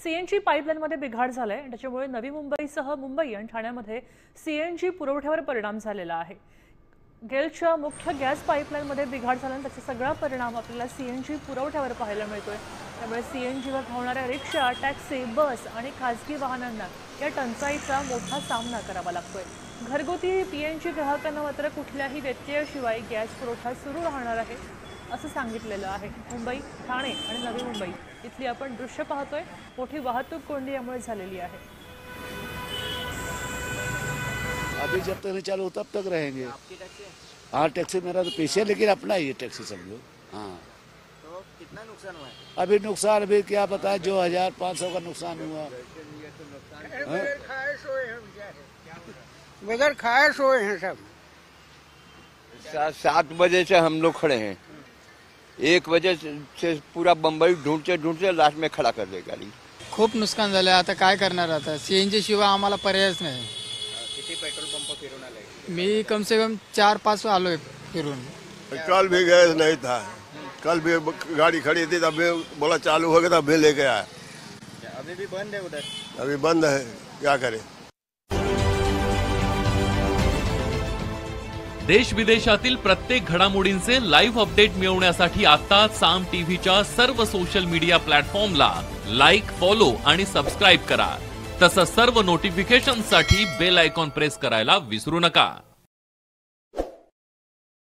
CNG पाईपलाईनमध्ये बिघाड झालाय आणि त्याच्यामुळे नवी मुंबईसह मुंबई आणि ठाण्यामध्ये सीएनजी पुरवठ्यावर परिणाम झालेला आहे। गेलच्या मुख्य गॅस पाईपलाईनमध्ये बिघाड झाल्याने त्याचा सगळा परिणाम आपल्याला सीएनजी पुरवठ्यावर पाहायला मिळतोय। त्यामुळे सीएनजीवर धावणाऱ्या रिक्षा, टॅक्सी, बस आणि खासगी वाहनांना या टंचाईचा मोठा सामना करावा लागतोय। घरगुती पीएनजी ग्राहकांना मात्र कुठल्याही व्यत्ययाशिवाय गॅस पुरवठा सुरू राहणार आहे असं सांगितलेलं आहे। मुंबई, ठाणे आणि नवी मुंबई इथली आपण दृश्य पाहतोय। मोठी वाहतूक कोंडी यामुळे झालेली आहे। अभी जब तक नहीं चालू तब तक रहेंगे। आपकी टैक्सी? हाँ, टैक्सी मेरा तो पीछे, लेकिन अपना ही है टैक्सी समझो। हाँ, तो कितना नुकसान हुआ है? अभी नुकसान भी क्या पता, जो 1500 का नुकसान हुआ। बगैर खाए सोए हैं सब। 7 बजे से हम लोग खड़े हैं, 1 बजे से पूरा बम्बई ढूंढते ढूंढते लास्ट में खड़ा कर दे गाड़ी। खूप नुकसान झालं। आता काय करणार, आता सीएनजी शिवाय आम्हाला पर्यायच नाही। किती पेट्रोल पंप फिरून आले? मी कम से कम 4-5 आलोय फिरून। कल भी गैस नहीं था, कल भी गाड़ी खड़ी थी, तब बोला चालू हो गया, तब भी लेके आया। अभी भी बंद है उधर? अभी बंद है, क्या करें। देश विदेशातील प्रत्येक घडामोडींचे लाईव्ह अपडेट मिळवण्यासाठी आता साम टीव्हीच्या सर्व सोशल मीडिया प्लॅटफॉर्मला लाईक, फॉलो आणि सबस्क्राईब करा। तसंच सर्व नोटिफिकेशनसाठी बेल आयकॉन प्रेस करायला विसरू नका।